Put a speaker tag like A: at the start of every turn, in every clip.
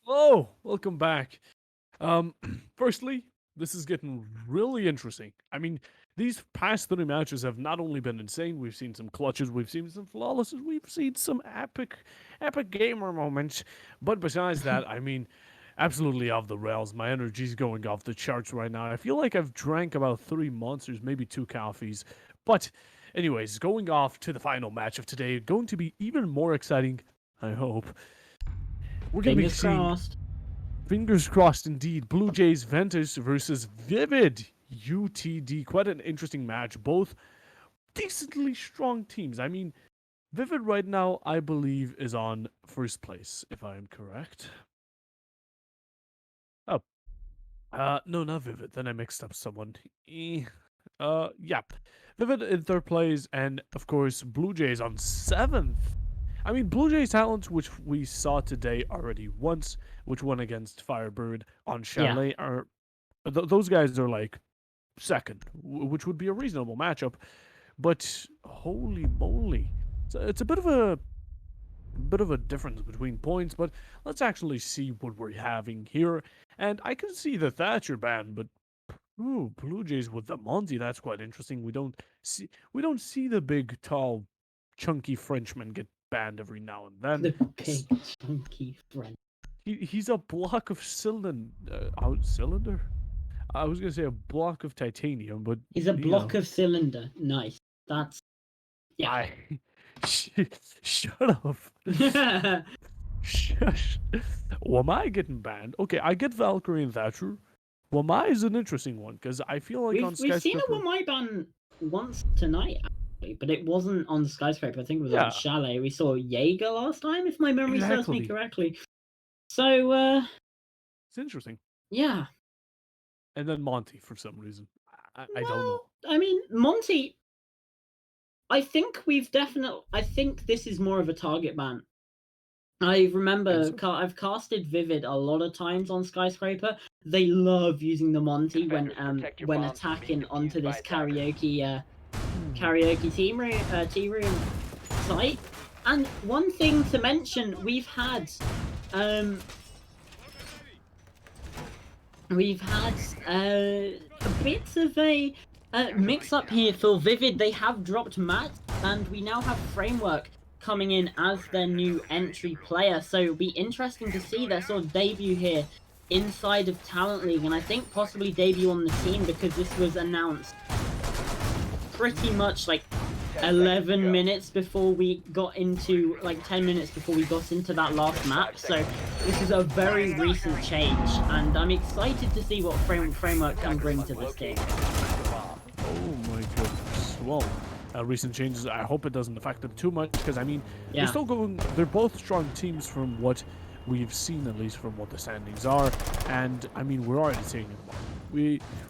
A: Oh, welcome back. Um, Firstly, this is getting really interesting. I mean, these past 3 matches have not only been insane, we've seen some clutches, we've seen some flawlesses, we've seen some epic gamer moments. But besides that, I mean, absolutely off the rails. My energy's going off the charts right now. I feel like I've drank about 3 monsters, maybe 2 coffees. But, anyways, going off to the final match of today, going to be even more exciting, I hope. We're going to be
B: Fingers
A: seeing
B: crossed.
A: fingers crossed indeed. Blue Jays Ventus versus Vivid UTD. Quite an interesting match. Both decently strong teams. I mean, Vivid right now, I believe, is on first place, if I am correct. Oh, no, not Vivid. Then I mixed up someone. Yeah. Vivid in third place, and of course, Blue Jays on seventh. I mean, Blue Jays talent, which we saw today already once, which won against Firebird on
B: Yeah.
A: Chalet, are those guys are like second, which would be a reasonable matchup. But holy moly, it's a bit of a difference between points. But let's actually see what we're having here. And I can see the Thatcher ban, but ooh, Blue Jays with the Monty, that's quite interesting. We don't see the big, tall, chunky Frenchman get banned every now and then.
B: The big chunky friend.
A: He's a block of cylinder. I was gonna say a block of titanium, but
B: He's a block of cylinder. Nice. That's yeah.
A: I shut up. Shush. Wamai getting banned. Okay, I get Valkyrie and Thatcher. Wamai is an interesting one because I feel like on
B: we've seen
A: Skyscraper.
B: a Wamai ban once tonight, actually, but it wasn't on the Skyscraper. I think it was on
A: Yeah,
B: Chalet. We saw Jaeger last time, if my memory serves me
A: exactly.
B: correctly. So
A: It's interesting.
B: yeah.
A: And then Monty for some reason. I don't know.
B: Well, I mean, Monty. I think this is more of a target ban. I remember
A: So?
B: I've casted Vivid a lot of times on Skyscraper. They love using the Monty when attacking onto this karaoke team room site. And one thing to mention, we've had a bit of a mix up here for Vivid. They have dropped Matt, and we now have Framework coming in as their new entry player. So it'll be interesting to see their sort of debut here inside of Talent League, and I think possibly debut on the scene because this was announced pretty much like 11 minutes before we got into, like 10 minutes before we got into that last map. So this is a very recent change, and I'm excited to see what Framework can bring to this game.
A: Oh my goodness. Well, recent changes, I hope it doesn't affect them too much because, I mean,
B: Yeah.
A: they're both strong teams from what we've seen, at least from what the standings are. And, I mean, we're already seeing it.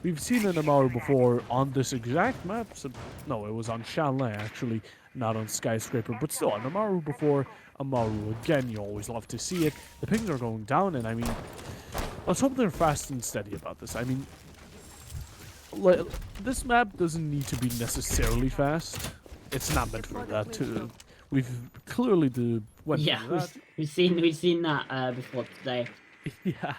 A: We've seen an Amaru before on this exact map. So, no, it was on Chalet, actually, not on Skyscraper. But still, an Amaru before Amaru again. You always love to see it. The pings are going down, and, I mean, let's hope they're fast and steady about this. I mean, this map doesn't need to be necessarily fast. It's not meant for that. We've clearly went
B: Yeah,
A: through that.
B: we've seen that before today.
A: Yeah,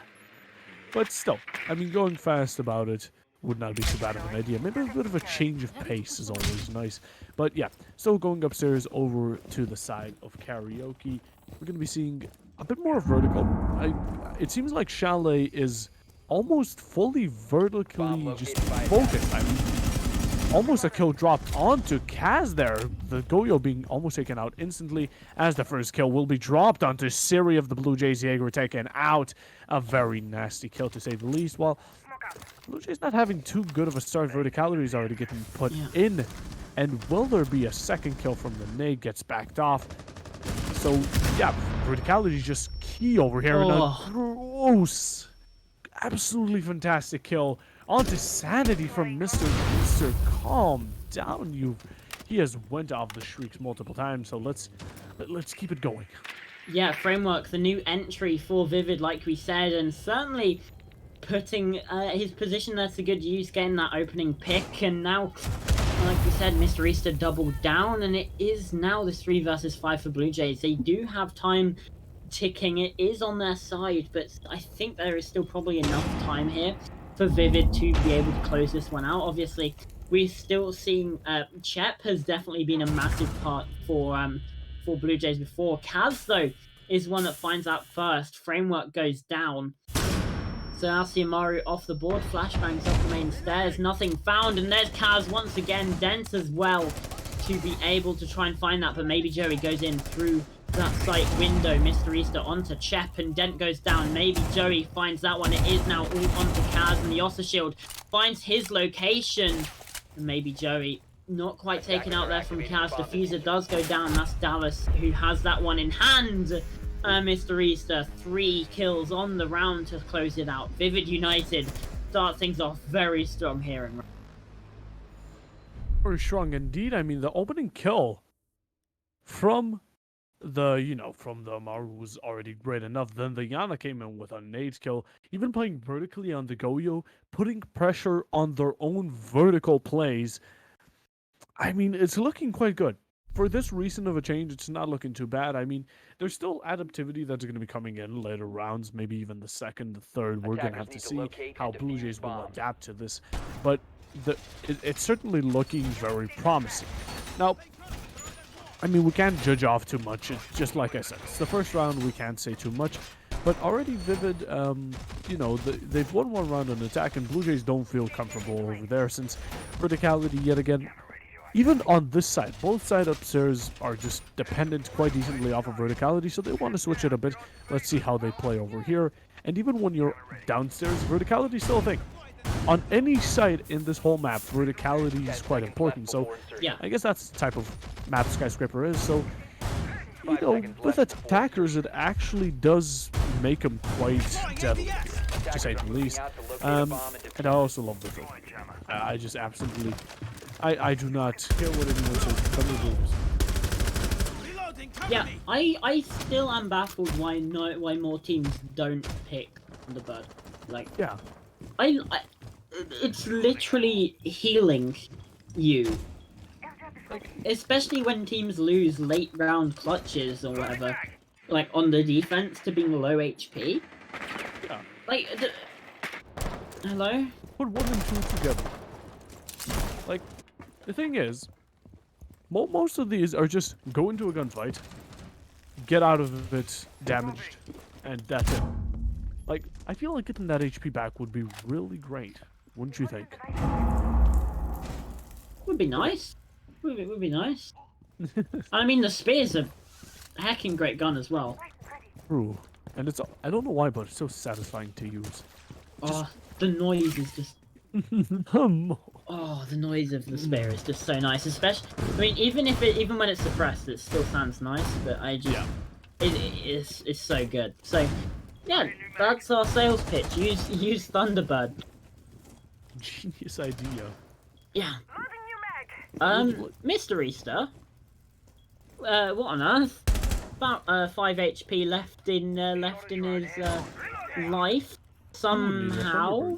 A: but still, I mean, going fast about it would not be too bad of an idea. Maybe a bit of a change of pace is always nice. But yeah, still going upstairs over to the side of karaoke. We're gonna be seeing a bit more vertical. It seems like Chalet is almost fully vertically just focused. I mean, almost a kill dropped onto Kaz there. The Goyo being almost taken out instantly as the first kill will be dropped onto Siri of the Blue Jays. Jaeger taken out. A very nasty kill to say the least. While Blue Jays not having too good of a start, verticality is already getting put in. And will there be a second kill from the nade? Gets backed off. So yeah, verticality is just key over here. And a gross, absolutely fantastic kill onto Sanity from Mr. Calm down. He has went off the shrieks multiple times, so let's keep it going.
B: Yeah, Framework, the new entry for Vivid, like we said, and certainly putting his position there to good use, getting that opening pick, and now, like we said, Mr. Easter doubled down, and it is now this 3 versus 5 for Blue Jays. They do have time ticking. It is on their side, but I think there is still probably enough time here for Vivid to be able to close this one out. Obviously, we're still seeing Chep has definitely been a massive part for Blue Jays before. Kaz, though, is one that finds out first. Framework goes down. So Alciamaru off the board, flashbangs up the main stairs, nothing found, and there's Kaz once again, Dent as well, to be able to try and find that, but maybe Joey goes in through that site window. Mr. Easter onto Chep, and Dent goes down. Maybe Joey finds that one. It is now all onto Kaz, and the Ossa Shield finds his location. And maybe Joey not quite taken out there from Kaz. Diffuser does go down. That's Dallas who has that one in hand. Mr. Easter, 3 kills on the round to close it out. Vivid United start things off very strong here.
A: Very strong indeed. I mean, the opening kill from the, from the Amaru was already great enough. Then the Yana came in with a nade kill, even playing vertically on the Goyo, putting pressure on their own vertical plays. I mean, it's looking quite good. For this recent of a change, it's not looking too bad. I mean, there's still adaptivity that's going to be coming in later rounds, maybe even the second, the third. We're going to have to see how Blue Jays will adapt to this. But it's certainly looking very promising. Now, I mean, we can't judge off too much. It's just like I said, it's the first round. We can't say too much. But already Vivid, they've won one round on attack, and Blue Jays don't feel comfortable over there since verticality yet again. Even on this side, both sides upstairs are just dependent quite decently off of verticality, so they want to switch it a bit. Let's see how they play over here. And even when you're downstairs, verticality is still a thing. On any side in this whole map, verticality is quite important. So, yeah, I guess that's the type of map Skyscraper is. So, with attackers, it actually does make them quite deadly, to say the least. And I also love the thing. I just absolutely... I do not care what anyone says.
B: Yeah, I still am baffled why more teams don't pick Thunderbird. Like,
A: yeah,
B: it's literally healing you, especially when teams lose late round clutches or whatever, like on the defense to being low HP.
A: Yeah.
B: Like, hello.
A: Put 1 and 2 together. Like. The thing is, most of these are just go into a gunfight, get out of it damaged, and that's it. Like, I feel like getting that HP back would be really great, wouldn't you think?
B: Would be nice. Would be nice. I mean, the Spear's a heckin' great gun as well.
A: True. And it's, I don't know why, but it's so satisfying to use.
B: Oh, the noise is just... Oh, the noise of the Spear is just so nice. Especially, I mean, even when it's suppressed, it still sounds nice. But I just, it's so good. So, yeah, that's our sales pitch. Use Thunderbird.
A: Genius idea.
B: Yeah. Mr. Easter. What on earth? About 5 HP left in his life somehow.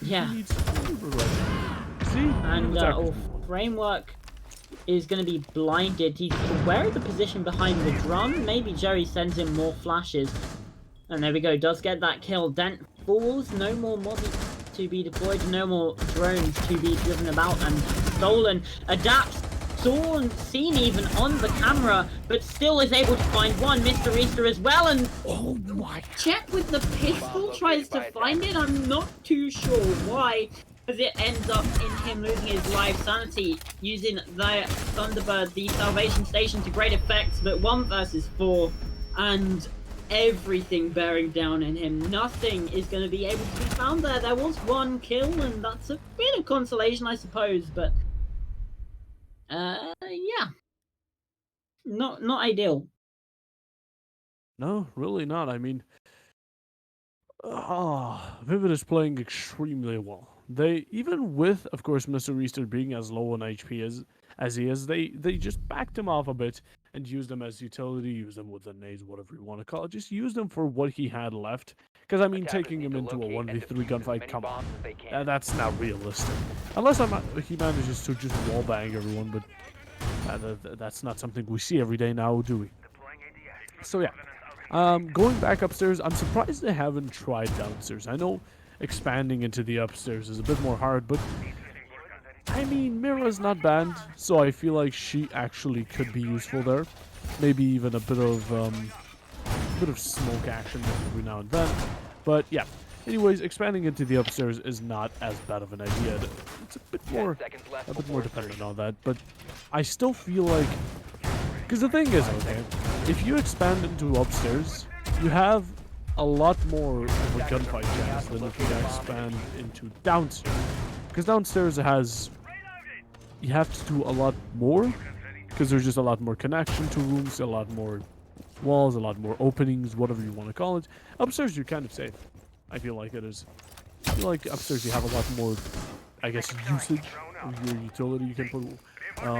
B: Yeah.
A: See?
B: And Framework is going to be blinded. He's aware of the position behind the drum. Maybe Joey sends him more flashes. And there we go. Does get that kill. Dent falls. No more mobbies to be deployed. No more drones to be driven about and stolen. Adapts. Seen even on the camera, but still is able to find one. Mr. Easter as well, and
A: oh my!
B: Check with the pistol tries to find it. I'm not too sure why, as it ends up in him losing his life sanity, using the Thunderbird, the salvation station, to great effect. But 1 versus 4, and everything bearing down in him. Nothing is going to be able to be found there. There was 1 kill, and that's a bit of consolation, I suppose, but. Yeah. Not ideal.
A: No, really not. I mean, Vivid is playing extremely well. They, even with, of course, Mr. Easter being as low on HP as he is, they just backed him off a bit and used him as utility, used him with the nades, whatever you want to call it. Just used him for what he had left. Because, I mean, taking him into a 1v3 gunfight, come on. That's not realistic. Unless he manages to just wallbang everyone, but that's not something we see every day now, do we? So yeah, going back upstairs, I'm surprised they haven't tried downstairs. I know expanding into the upstairs is a bit more hard, but I mean, Mira's not banned, so I feel like she actually could be useful there. Maybe even a bit of smoke action every now and then. But yeah. Anyways, expanding into the upstairs is not as bad of an idea. It's a bit more dependent on that. But I still feel like, because the thing is, okay, if you expand into upstairs, you have a lot more of a gunfight chance than if you expand into downstairs. Because downstairs you have to do a lot more, because there's just a lot more connection to rooms, a lot more walls, a lot more openings, whatever you want to call it. Upstairs, you're kind of safe. I feel like it is. I feel like upstairs you have a lot more, I guess, usage of your utility you can put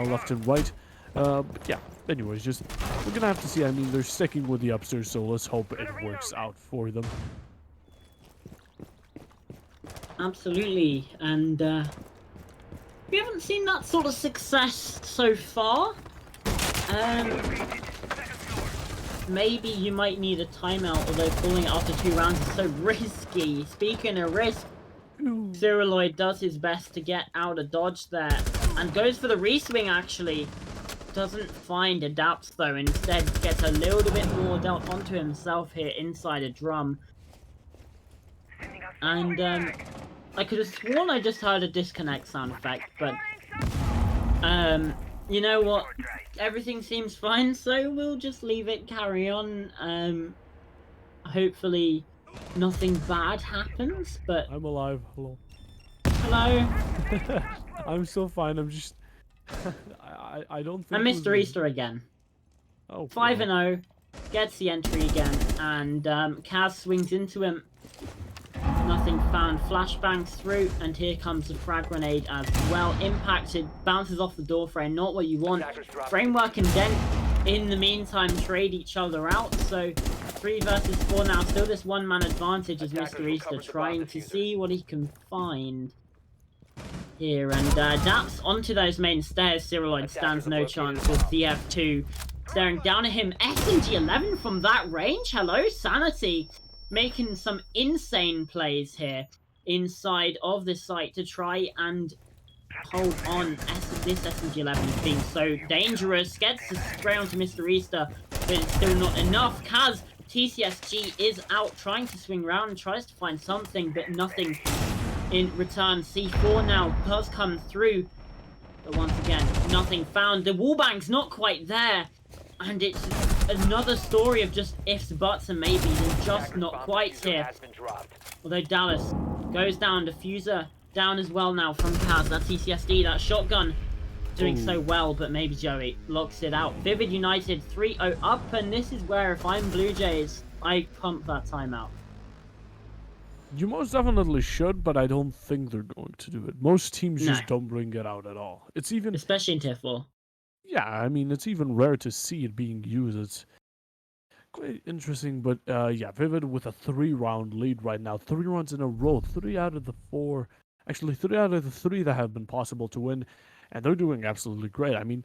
A: left and right. But yeah, anyways, just we're gonna have to see. I mean, they're sticking with the upstairs, so let's hope it works out for them.
B: Absolutely, and we haven't seen that sort of success so far. Maybe you might need a timeout, although pulling it after 2 rounds is so risky. Speaking of risk, Ceruloid does his best to get out of dodge there, and goes for the reswing actually. Doesn't find adapts though, instead gets a little bit more dealt onto himself here inside a drum. And I could have sworn I just heard a disconnect sound effect, but you know what? Everything seems fine, so we'll just leave it carry on. Hopefully nothing bad happens, but...
A: I'm alive. Hello.
B: Hello?
A: I'm still fine. I'm just... I don't think...
B: And Mr. Easter again.
A: Oh.
B: 5-0. Gets the entry again, and Kaz swings into him. Nothing found. Flashbangs through, and here comes the frag grenade as well. Impacted, bounces off the door frame. Not what you want. Framework and Dent, in the meantime, trade each other out. So 3 versus 4 now. Still this one-man advantage as Mr. Easter trying to see what he can find here. And Daps onto those main stairs. Ceruloid stands no chance with CF2 staring down at him. SMG-11 from that range. Hello, Sanity. Making some insane plays here inside of the site to try and hold on. This SMG-11 is being so dangerous. Gets the spray onto Mr. Easter, but it's still not enough. Kaz, TCSG is out trying to swing around and tries to find something, but nothing in return. C4 now does come through, but once again, nothing found. The wallbang's not quite there, and it's another story of just ifs, buts, and maybes, and just not quite here. Although Dallas goes down, diffuser down as well now from Kaz. That TCSD, that shotgun doing so well, but maybe Joey locks it out. Vivid United 3-0 up, and this is where if I'm Blue Jays, I pump that timeout.
A: You most definitely should, but I don't think they're going to do it. Most teams just don't bring it out at all. It's even...
B: Especially in Tier 4.
A: Yeah, I mean, it's even rare to see it being used. It's quite interesting, but yeah, Vivid with a 3-round lead right now. 3 rounds in a row. 3 out of the 4... Actually, 3 out of the 3 that have been possible to win, and they're doing absolutely great. I mean,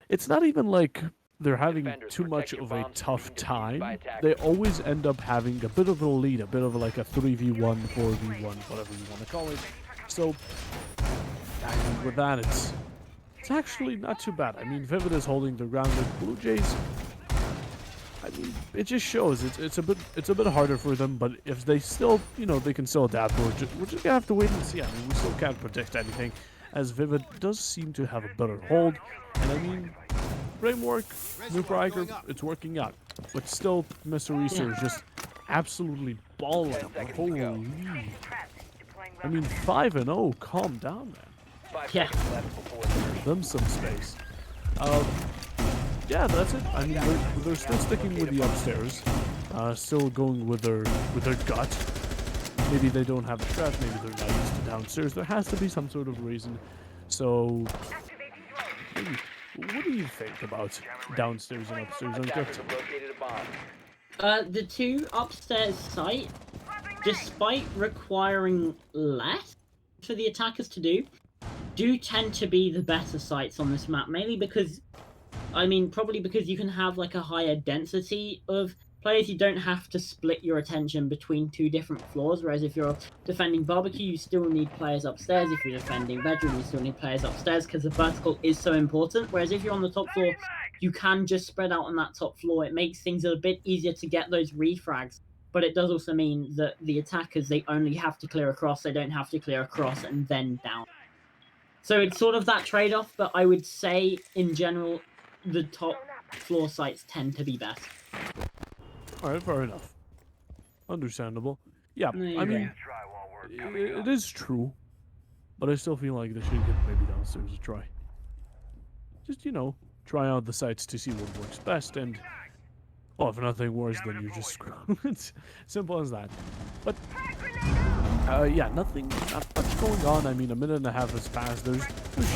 A: it's not even like they're having too much of a tough time. They always end up having a bit of a lead, a bit of like a 3v1, 4v1, whatever you want to call it. So, I mean, with that, it's actually not too bad. I mean, Vivid is holding their ground with Blue Jays. I mean, it just shows it's a bit harder for them, but if they still, you know, they can still adapt. We're just gonna have to wait and see. I mean, we still can't predict anything, as Vivid does seem to have a better hold. And I mean, framework, new Priker, it's working out. But still, Mr. Easter is just absolutely balling. Holy. I mean, 5-0. Calm down, man.
B: Yeah.
A: Give them some space. Yeah, that's it. I mean, they're still sticking with the upstairs, still going with their gut. Maybe they don't have a strat, maybe they're not used to downstairs. There has to be some sort of reason. So, maybe, what do you think about downstairs and upstairs on gut?
B: The 2 upstairs site, despite requiring less for the attackers to do tend to be the better sites on this map, mainly because I mean, probably because you can have like a higher density of players, you don't have to split your attention between 2 different floors. Whereas if you're defending barbecue, you still need players upstairs. If you're defending bedroom, you still need players upstairs because the vertical is so important. Whereas if you're on the top floor, you can just spread out on that top floor. It makes things a bit easier to get those refrags. But it does also mean that the attackers, they only have to clear across. They don't have to clear across and then down. So it's sort of that trade-off, but I would say, in general, the top floor sites tend to be best.
A: Alright, fair enough. Understandable. Yeah,
B: There you
A: I
B: go.
A: mean, it is true, but I still feel like they should give maybe downstairs a try. Just, try out the sites to see what works best, and, well, if nothing works, then you just screw. It's simple as that. But, yeah, not much going on. I mean, a minute and a half has passed. There's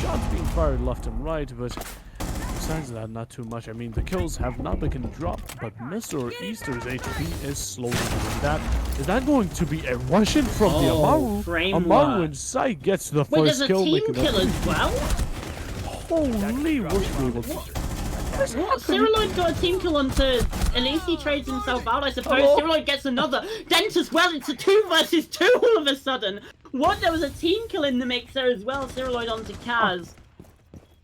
A: shots being fired left and right, but besides that, not too much. I mean, the kills have not been dropped, but Mr. Easter's HP is slowly doing that. Is that going to be a Russian from the Amaru? Amaru inside gets the
B: Wait,
A: first kill.
B: Wait, there's a team kill as well?
A: Holy, what should be able to...
B: What? Cyriloid got a team kill onto... At least he trades himself out, I suppose. Oh. Cyriloid gets another. Dent as well. It's a 2 versus 2 all of a sudden. What? There was a team kill in the mix there as well. Cyriloid onto Kaz.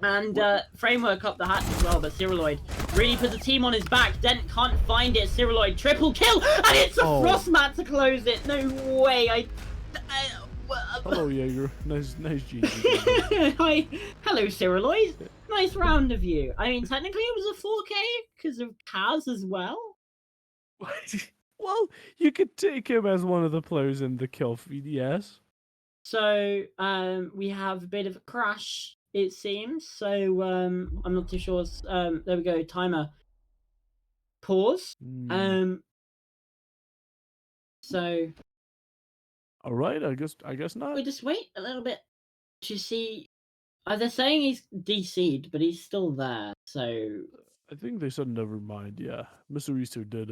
B: And Framework up the hatch as well, but Cyriloid really puts a team on his back. Dent can't find it. Cyriloid triple kill, and it's a frost mat to close it. No way.
A: Hello, Jaeger. Nice GG.
B: Hi. Hello, Cyriloid. Nice round of you. I mean, technically it was a 4K because of Kaz as well.
A: Well, you could take him as one of the players in the kill feed, yes.
B: So, we have a bit of a crash, it seems. So, I'm not too sure. There we go. Timer. Pause. So.
A: All right. I guess not.
B: We'll just wait a little bit to see. They're saying he's DC'd, but he's still there. So.
A: I think they said never mind. Yeah, Mr. Easter did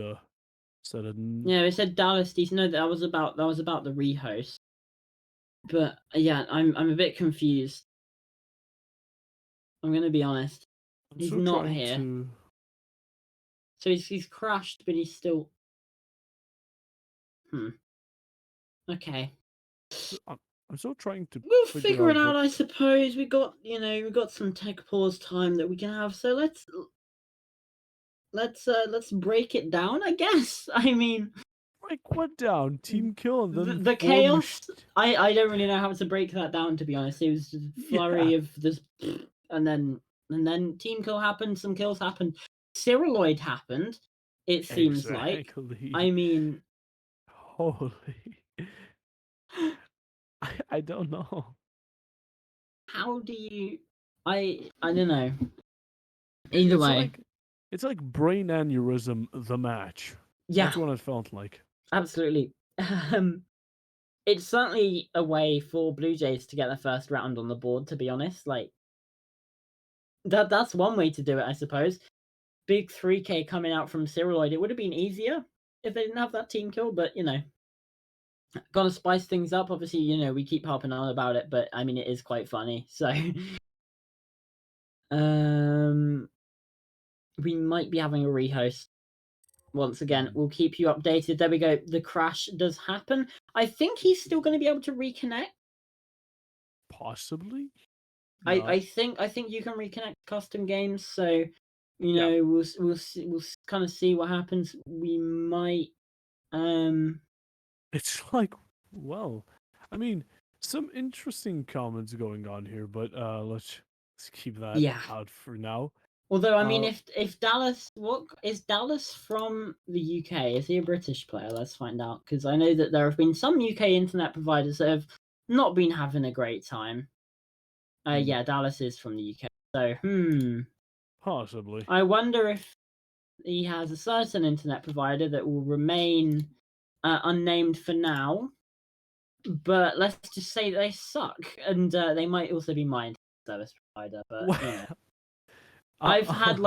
A: said it.
B: Yeah, they said Dallas DC. No, that was about the rehost. But yeah, I'm a bit confused. I'm gonna be honest. He's not here. So he's crashed, but he's still. Okay.
A: I'm still trying to.
B: We'll figure it out, I suppose. We got some tech pause time that we can have. So let's break it down, I guess. I mean.
A: Break what down? Team kill and then
B: the chaos. I don't really know how to break that down, to be honest. It was just a flurry of this, and then team kill happened. Some kills happened. Cyriloid happened. It seems like. I mean,
A: holy. I don't know.
B: How do you? I don't know. Either way,
A: it's like brain aneurysm. The match.
B: Yeah,
A: that's what it felt like.
B: Absolutely. It's certainly a way for Blue Jays to get their first round on the board, to be honest. Like, that's one way to do it, I suppose. Big 3K coming out from Cyriloid. It would have been easier if they didn't have that team kill, but, gotta spice things up. Obviously, we keep harping on about it, but, I mean, it is quite funny. So, we might be having a rehost. Once again, we'll keep you updated. There we go. The crash does happen. I think he's still going to be able to reconnect.
A: Possibly.
B: No. I think you can reconnect custom games. So, we'll kind of see what happens. We might.
A: It's like, well, I mean, some interesting comments going on here, but let's keep that out for now.
B: Although, I mean, if Dallas, what is Dallas from the UK? Is he a British player? Let's find out, because I know that there have been some UK internet providers that have not been having a great time. Yeah, Dallas is from the UK. So,
A: possibly.
B: I wonder if he has a certain internet provider that will remain unnamed for now. But let's just say they suck, and they might also be my service provider. But I've had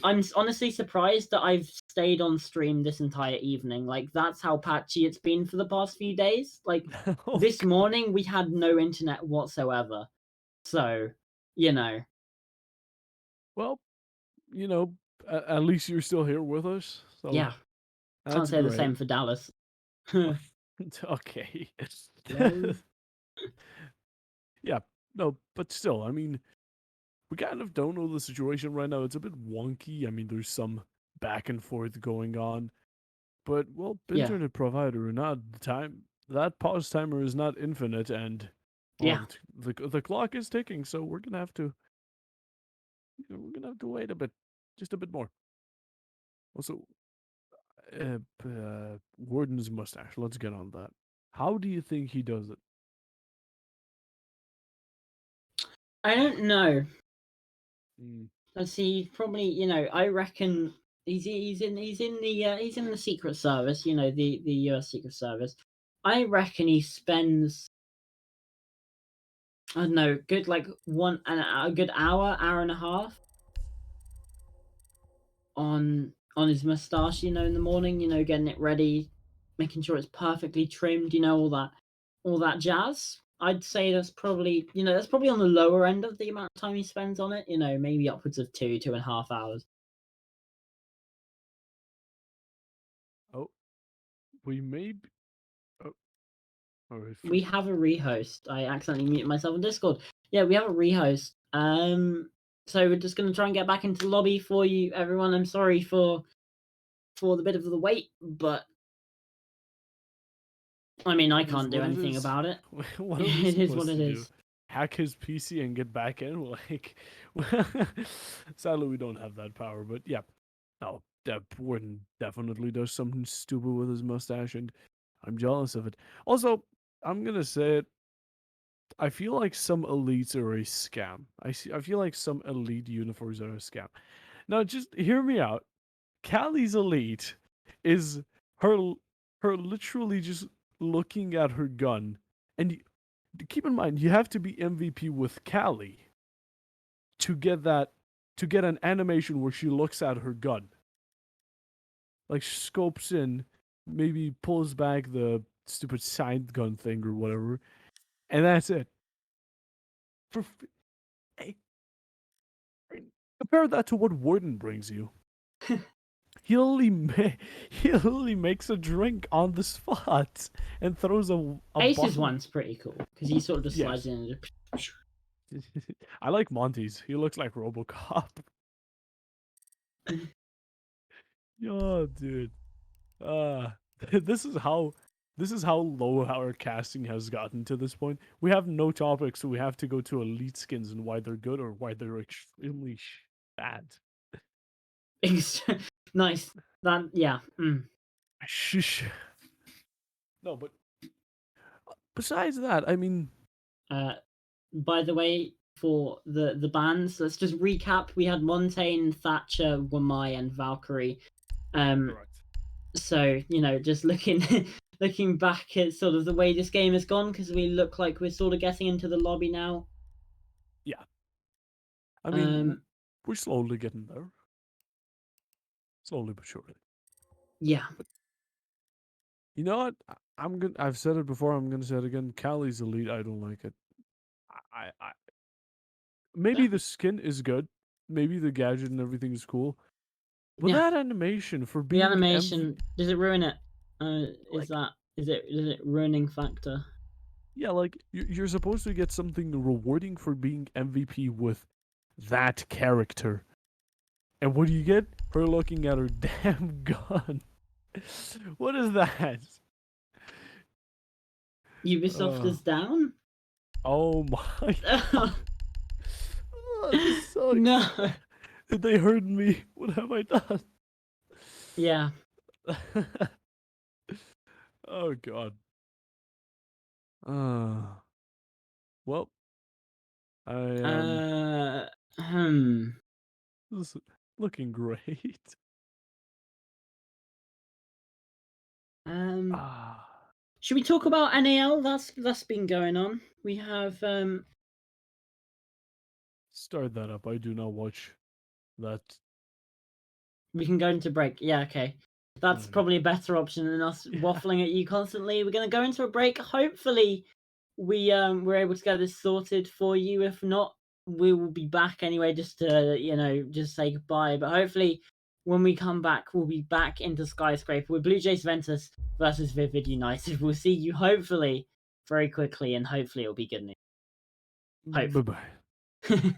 B: I'm honestly surprised that I've stayed on stream this entire evening. Like, that's how patchy it's been for the past few days. Like, this morning we had no internet whatsoever. So,
A: Well, you know, at least you're still here with us, so
B: Yeah, can't
A: that's
B: say the
A: great.
B: same for Dallas.
A: Okay.
B: Yes.
A: Yeah, no, but still, I mean, we kind of don't know the situation right now. It's a bit wonky. I mean, there's some back and forth going on, but well,
B: Yeah,
A: internet provider or not, the time that pause timer is not infinite, and well,
B: yeah.
A: the clock is ticking, so we're gonna have to wait a bit, just a bit more. Also, Warden's mustache. Let's get on that. How do you think he does it?
B: I don't know.
A: Mm,
B: Let's see. Probably, I reckon he's in the Secret Service. The U.S. Secret Service. I reckon he spends, I don't know, good like a good hour and a half on his mustache. In the morning. Getting it ready, making sure it's perfectly trimmed. All that jazz. I'd say that's probably on the lower end of the amount of time he spends on it. Maybe upwards of 2.5 hours.
A: oh, we may. Be, oh, all right.
B: We have a rehost. I accidentally muted myself on Discord. Yeah, we have a rehost. So we're just gonna try and get back into the lobby for you, everyone. I'm sorry for the bit of the wait, but I mean I
A: It is
B: can't do
A: what it
B: anything
A: is.
B: about it.
A: What are we
B: It is what
A: supposed
B: it
A: to do?
B: is.
A: Hack his PC and get back in? Like, sadly, we don't have that power. But yeah, no, Warden definitely does something stupid with his mustache, and I'm jealous of it. Also, I'm gonna say it. I feel like some elites are a scam. I feel like some elite uniforms are a scam. Now, just hear me out. Callie's elite is her her literally just looking at her gun, and keep in mind you have to be MVP with Callie to get that to get an animation where she looks at her gun, like scopes in, maybe pulls back the stupid side gun thing or whatever, and that's it. For hey, compare that to what Warden brings you. He literally makes a drink on the spot and throws a
B: Ace's
A: bottle.
B: one's pretty cool because he sort of just slides
A: Yes,
B: in and just.
A: I like Monty's. He looks like RoboCop. Yo, dude. Uh this is how low our casting has gotten to this point. We have no topics, so we have to go to elite skins and why they're good or why they're extremely bad.
B: Nice. That yeah.
A: Shush. No, but besides that, I mean,
B: Uh, by the way, for the bands, let's just recap. We had Montaigne, Thatcher, Wamai, and Valkyrie. Um,
A: correct.
B: so just looking looking back at sort of the way this game has gone, because we look like we're sort of getting into the lobby now.
A: Yeah. I mean,
B: Um,
A: we're slowly getting there. Slowly but surely.
B: yeah,
A: But you know what? I'm gonna. I've said it before. I'm gonna say it again. Callie's elite. I don't like it. I maybe
B: yeah,
A: the skin is good. Maybe the gadget and everything is cool. But
B: yeah.
A: that animation for
B: The
A: being
B: animation,
A: MVP,
B: does it ruin it?
A: like,
B: Is it ruining factor?
A: yeah, like you're supposed to get something rewarding for being MVP with that character. And what do you get? Her looking at her damn gun. What is that?
B: Ubisoft
A: Uh,
B: is down.
A: oh my god. Oh, this
B: No.
A: sucks. Did they hurt me? What have I done?
B: Yeah.
A: Oh god. Uh, well, I am
B: Uh. Hmm.
A: this is looking great.
B: Um.
A: Ah,
B: Should we talk about NAL? That's been going on. We have
A: start that up. I do not watch that.
B: we can go into break. Yeah, okay. That's
A: Okay.
B: probably a better option than us waffling at you constantly. We're gonna go into a break. Hopefully, we're able to get this sorted for you. If not, we will be back anyway, just to, you know, just say goodbye. But hopefully, when we come back, we'll be back into Skyscraper with Blue Jays Ventus versus Vivid United. We'll see you hopefully very quickly, and hopefully it'll be good news. Hopefully.
A: Bye-bye.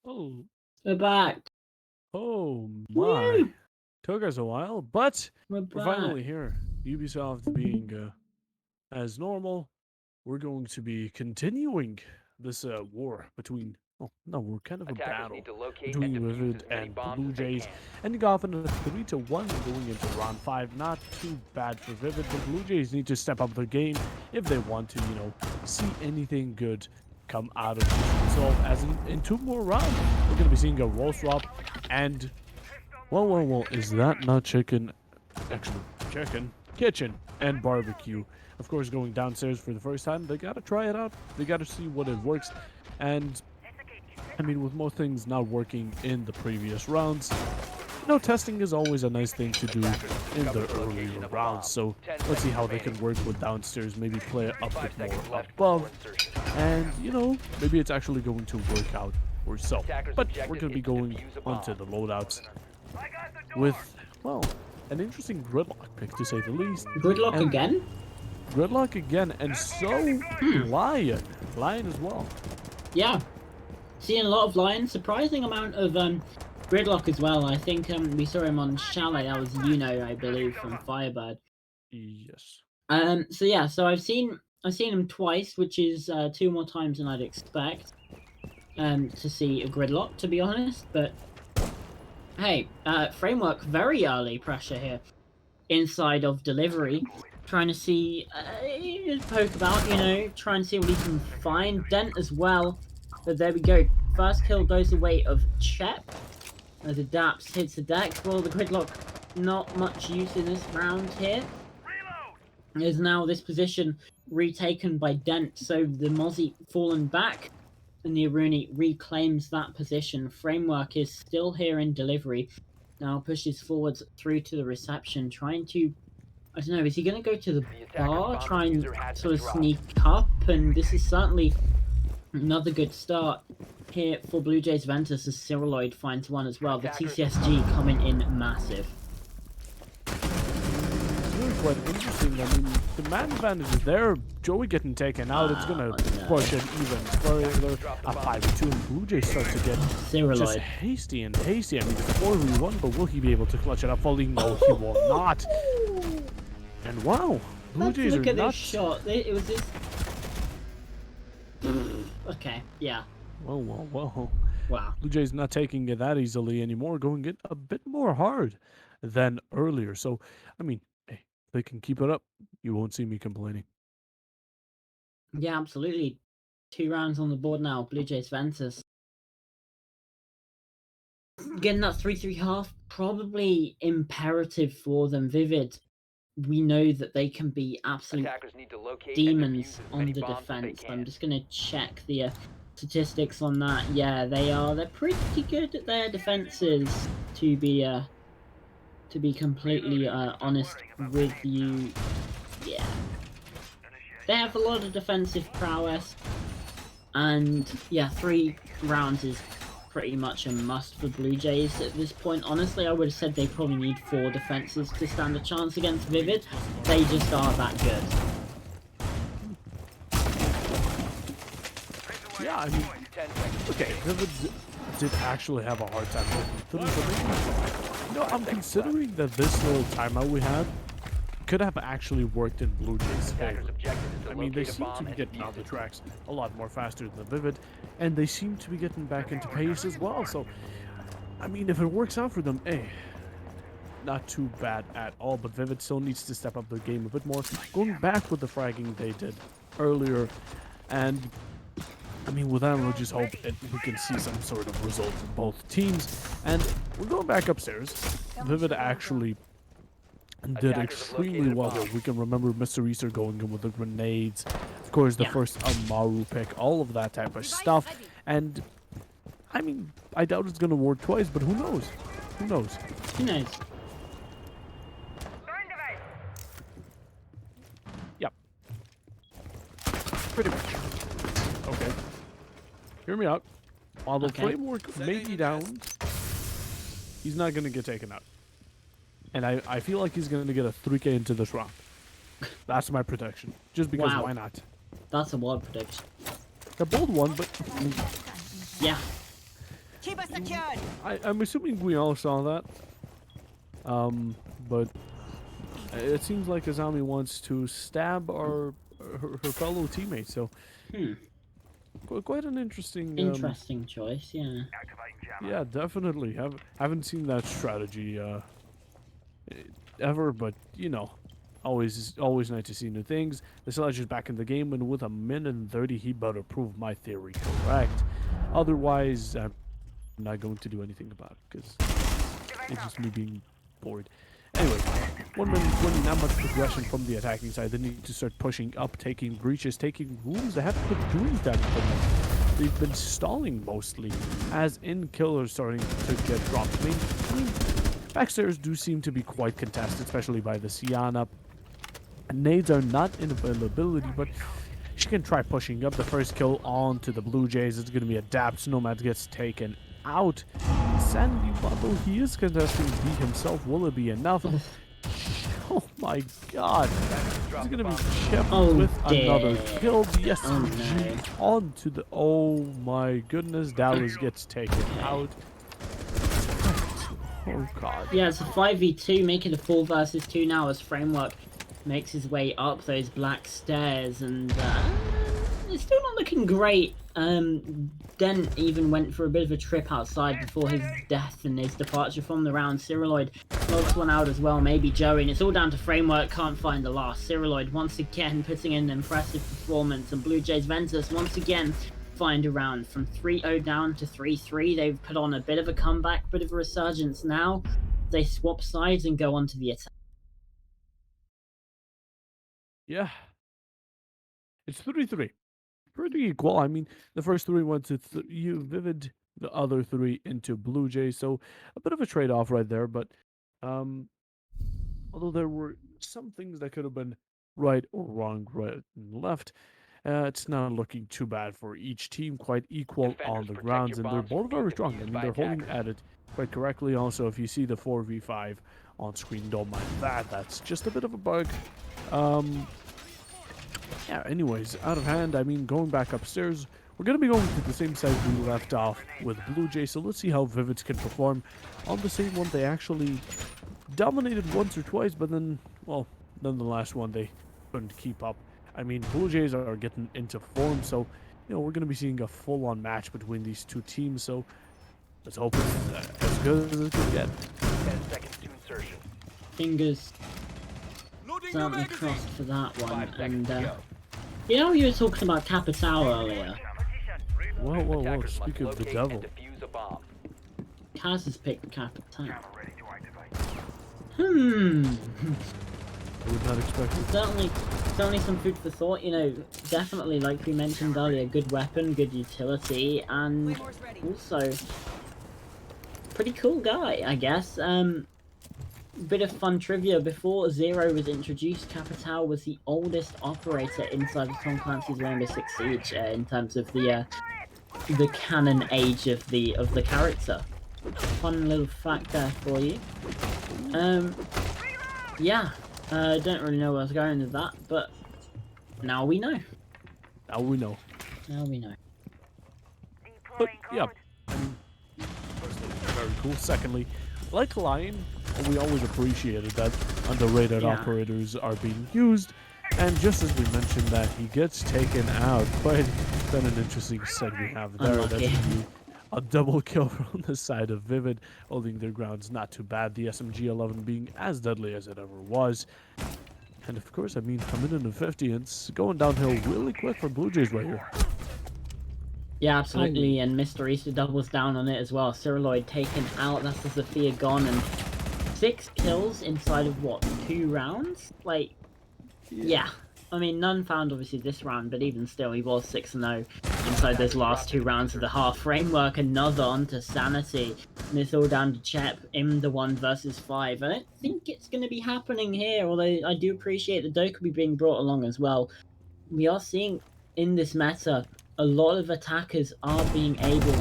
A: Oh,
B: We're back.
A: oh my.
B: Woo!
A: Took us a while, but
B: We're
A: we're
B: back.
A: finally here. Ubisoft being as normal, we're going to be continuing this war between, oh no, we're kind of a
C: Attackers
A: battle
C: need to locate
A: between
C: and defuse
A: Vivid
C: as many
A: and
C: bombs
A: Blue
C: as they
A: Jays,
C: can.
A: ending off in a 3-1 going into round 5. Not too bad for Vivid, but Blue Jays need to step up their game if they want to, you know, see anything good come out of this result. As in 2 more rounds, we're going to be seeing a wall swap and, well, is that not chicken? Actually, chicken. kitchen and barbecue. Of course, going downstairs for the first time, they gotta try it out. They gotta see what it works. And I mean, with most things not working in the previous rounds, testing is always a nice thing to do in the earlier rounds. So let's see how they can work with downstairs, maybe play a bit more above, and maybe it's actually going to work out or so. But we're going to be going onto the loadouts with, well, an interesting gridlock pick to say the least.
B: Gridlock again?
A: Gridlock again, and so Lion as well.
B: Yeah, seeing a lot of Lion, surprising amount of Gridlock as well. I think we saw him on Chalet. That was I believe, from Firebird.
A: Yes.
B: So yeah, so I've seen him twice, which is 2 more times than I'd expect. To see a Gridlock, to be honest. But hey, Framework very early pressure here inside of delivery, trying to see poke about, trying to see what he can find. Dent as well. But there we go. First kill goes the way of Chet. As Adapts hits the deck. Well, the Gridlock, not much use in this round here. Is now this position retaken by Dent, so the Mozzie fallen back, and the Aruni reclaims that position. Framework is still here in delivery. Now pushes forwards through to the reception, trying to, I don't know, is he going to go to the bar, try and sort of sneak up? And this is certainly another good start here for Blue Jays Ventus as Cyrilloid finds one as well. The TCSG coming in massive.
A: It's really quite interesting. I mean, the man advantage is there. Joey getting taken out. It's going to push it even further. A 5-2, and Blue Jays start to get
B: Cyrilloid.
A: Just hasty and hasty. I mean, it's 4v1, but will he be able to clutch it up fully? No, he will not. And wow, Blue Jays
B: look
A: are
B: at
A: not...
B: this shot. It was this... Okay, yeah.
A: Well.
B: Wow.
A: Blue Jays not taking it that easily anymore, going it a bit more hard than earlier. So, I mean, hey, they can keep it up. You won't see me complaining.
B: Yeah, absolutely. 2 rounds on the board now. Blue Jays Ventus. Getting that 3-3 half, probably imperative for them. Vivid, we know that they can be absolute demons on the defense. I'm just going to check the statistics on that. Yeah, they are. They're pretty good at their defenses, to be completely honest with you. Yeah. They have a lot of defensive prowess. And yeah, 3 rounds is pretty much a must for Blue Jays at this point. Honestly, I would have said they probably need 4 defenses to stand a chance against Vivid. They just are that good.
A: Yeah, I mean, okay, Vivid did actually have a hard time getting through, but I'm considering that this little timeout we had could have actually worked in Blue Jays' favor. I mean, they seem to be getting on the tracks a lot more faster than the Vivid, and they seem to be getting back into pace as well. So, I mean, if it works out for them, not too bad at all. But Vivid still needs to step up their game a bit more, going back with the fragging they did earlier. And, I mean, with that, we'll just hope that we can see some sort of result in both teams. And we're going back upstairs. Vivid actually did extremely well here. We can remember Mr. Easter going in with the grenades, of course the first Amaru pick, all of that type of stuff. And I mean, I doubt it's gonna work twice, but who knows? Who knows?
B: Who knows?
A: Yep. Pretty much. Okay. Hear me out. Although Framework may be down, he's not gonna get taken out. And I feel like he's going to get a 3K into this round. That's my prediction. Just because, why not?
B: That's a wild prediction.
A: A bold one, but...
B: Yeah.
C: Keep us secured.
A: I'm assuming we all saw that. But it seems like Azami wants to stab her fellow teammate, so... Quite an interesting...
B: Interesting choice, yeah.
A: Yeah, definitely. Haven't seen that strategy, ever, but always nice to see new things. The Sledge is back in the game, and with a minute and 30, he better prove my theory correct. Otherwise, I'm not going to do anything about it because it's just me being bored. Anyway, 1 minute 20, not much progression from the attacking side. They need to start pushing up, taking breaches, taking rooms. They have to put dreams down for them. They've been stalling mostly, as in killers starting to get dropped. I mean, backstairs do seem to be quite contested, especially by the Sienna. Nades are not in availability, but she can try pushing up. The first kill onto the Blue Jays. It's going to be a dab. Nomad gets taken out. Sandy Bundle, he is contesting B himself. Will it be enough? Oh my god. He's going to be chipped with another kill. The SMG onto the... Oh my goodness. Dallas gets taken out. Oh god.
B: Yeah, it's a 5v2, make it a 4 versus 2 now as Framework makes his way up those black stairs, and it's still not looking great. Dent even went for a bit of a trip outside before his death and his departure from the round. Cyrilloid logs one out as well, maybe Joey, and it's all down to Framework, can't find the last. Cyrilloid once again putting in an impressive performance, and Blue Jays Ventus once again find a round from 3-0 down to 3-3. They've put on a bit of a comeback, bit of a resurgence now. They swap sides and go on to the attack.
A: Yeah. It's 3-3. Pretty equal. I mean, the first 3 went to Vivid, the other 3 into Blue Jays, so a bit of a trade-off right there, but although there were some things that could have been right or wrong, right and left, it's not looking too bad for each team, quite equal on the grounds, and they're both very strong. I mean, they're holding at it quite correctly. Also, if you see the 4v5 on screen, don't mind that. That's just a bit of a bug. Yeah, anyways, out of hand, I mean, going back upstairs, we're going to be going to the same side we left off with Blue Jay, so let's see how Vivids can perform on the same one. They actually dominated once or twice, but then, well, then the last one they couldn't keep up. I mean, Blue Jays are getting into form, so, you know, we're going to be seeing a full-on match between these two teams, so let's hope it's as good as it can get.
D: 10 seconds to insertion.
B: Fingers certainly crossed for that one, and you know, you were talking about Capital earlier.
A: Whoa, speak of the devil.
B: Kaz has picked Capital.
A: I would not expect it.
B: Certainly some food for thought, you know, definitely, like we mentioned earlier, good weapon, good utility, and also pretty cool guy, I guess. Bit of fun trivia, before Zero was introduced, Capital was the oldest operator inside of Tom Clancy's Rainbow Six Siege, in terms of the canon age of the character. Fun little fact there for you. Yeah, don't really know where I was going with that, but now we know.
A: Now we know.
B: Now we know.
A: But, yeah, I mean, firstly, very cool. Secondly, like Lion, we always appreciated that underrated operators are being used, and just as we mentioned that he gets taken out, but it's been an interesting set we have there. That's going to be a double kill from the side of Vivid, holding their grounds not too bad, the SMG-11 being as deadly as it ever was. And of course, I mean, a minute and 50, and it's going downhill really quick for Blue Jays right here.
B: Yeah, absolutely, and Mr. Easter doubles down on it as well. Cyrilloid taken out, that's the Sophia gone, and 6 kills inside of, what, 2 rounds? Like, yeah. I mean, none found, obviously, this round, but even still, he was 6-0 inside those last 2 rounds of the half. Framework, another onto Sanity. And it's all down to Chep in the 1 versus 5. I don't think it's going to be happening here, although I do appreciate the Dokkaebi being brought along as well. We are seeing, in this meta, a lot of attackers are being able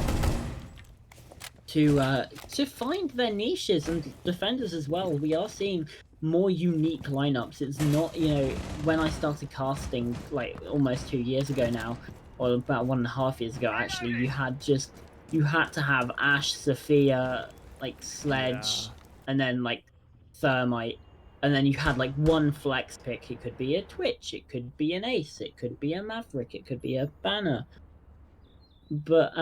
B: to find their niches, and defenders as well. We are seeing more unique lineups. It's not, you know, when I started casting, like, almost 2 years ago now, or about 1.5 years ago actually, you had to have Ash, Sophia, like Sledge, and then like Thermite, and then you had like one flex pick. It could be a Twitch, it could be an Ace, it could be a Maverick, it could be a Banner. But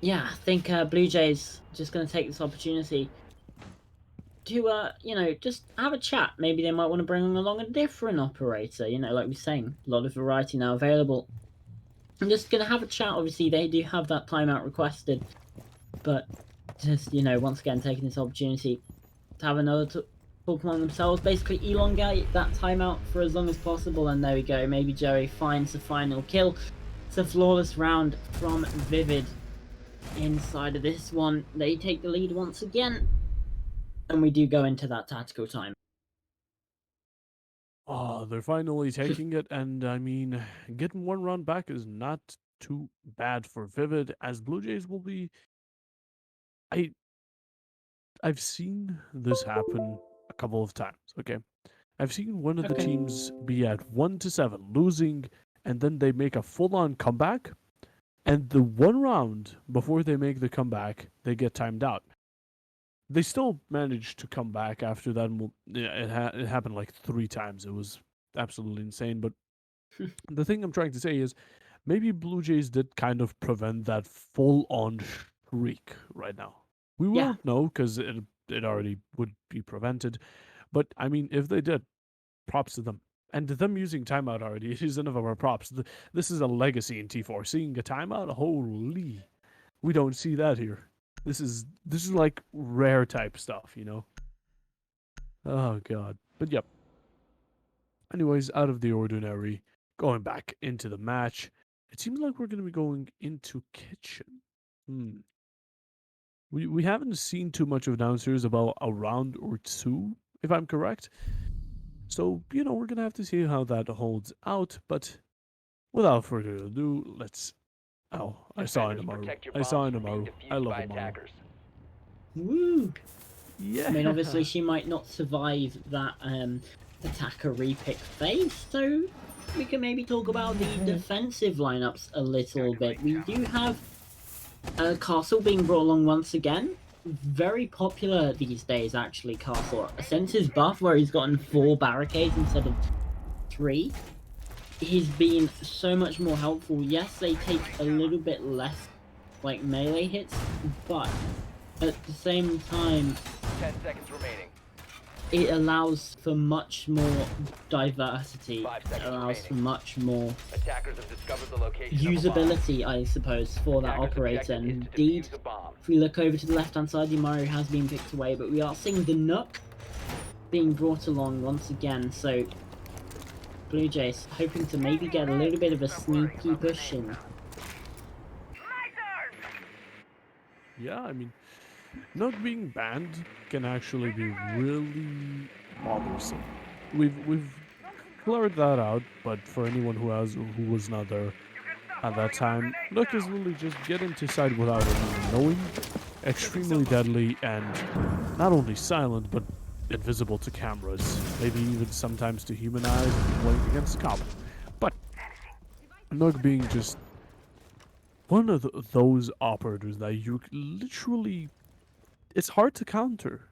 B: yeah, I think Blue Jays just going to take this opportunity to, you know, just have a chat. Maybe they might want to bring along a different operator, you know, like we're saying, a lot of variety now available. I'm just going to have a chat. Obviously, they do have that timeout requested, but just, you know, once again taking this opportunity to have another talk among themselves, basically elongate that timeout for as long as possible, and there we go. Maybe Joey finds the final kill. It's a flawless round from Vivid. Inside of this one, they take the lead once again, and we do go into that tactical time.
A: Oh, they're finally taking it, and I mean, getting one round back is not too bad for Vivid, as Blue Jays will be. I've seen this happen a couple of times. Okay, I've seen one of the
B: Okay.
A: teams be at 1-7, losing, and then they make a full-on comeback, and the one round before they make the comeback, they get timed out. They still managed to come back after that. It happened like 3 times. It was absolutely insane. But the thing I'm trying to say is, maybe Blue Jays did kind of prevent that full-on streak right now. We
B: Yeah.
A: won't know because it already would be prevented. But I mean, if they did, props to them. And them using timeout already is enough of our props. This is a legacy in T4. Seeing a timeout, holy, we don't see that here. This is like rare type stuff, you know. Oh god. But yep. Anyways, out of the ordinary, going back into the match. It seems like we're gonna be going into kitchen. We haven't seen too much of downstairs about a round or two, if I'm correct. So, you know, we're gonna have to see how that holds out, but without further ado, let's oh, I saw
D: Defenders,
A: Inamaru.
D: protect your
A: I saw
D: bombs from being
A: Inamaru. I
D: defused
A: love
D: by
A: Inamaru.
D: attackers.
B: Woo!
A: Yeah.
B: I mean, obviously she might not survive that attacker repick phase, so we can maybe talk about the defensive lineups a little bit. We do have Castle being brought along once again. Very popular these days, actually, Castle. Since his buff, where he's gotten 4 barricades instead of 3, he's been so much more helpful. Yes, they take a little bit less, like, melee hits, but at the same time,
D: 10 seconds remaining.
B: it allows for much more diversity.
D: 5
B: It
D: seconds
B: allows for
D: remaining.
B: much more
D: Attackers have discovered the location of a bomb.
B: usability, I suppose, for that
D: Attackers'
B: operator.
D: objective
B: And
D: is to
B: indeed,
D: defuse a bomb.
B: if we look over to the left-hand side, the Mario has been picked away, but we are seeing the Nook being brought along once again. So, Blue Jays hoping to maybe get a little bit of a sneaky push in.
A: Yeah, I mean, not being banned can actually be really bothersome. We've cleared that out, but for anyone who was not there at that time, Nook is literally just get into side without anyone knowing, extremely deadly, and not only silent but invisible to cameras, maybe even sometimes to human eyes if you're playing against a cop. But Nook being just one of those operators that you literally, it's hard to counter.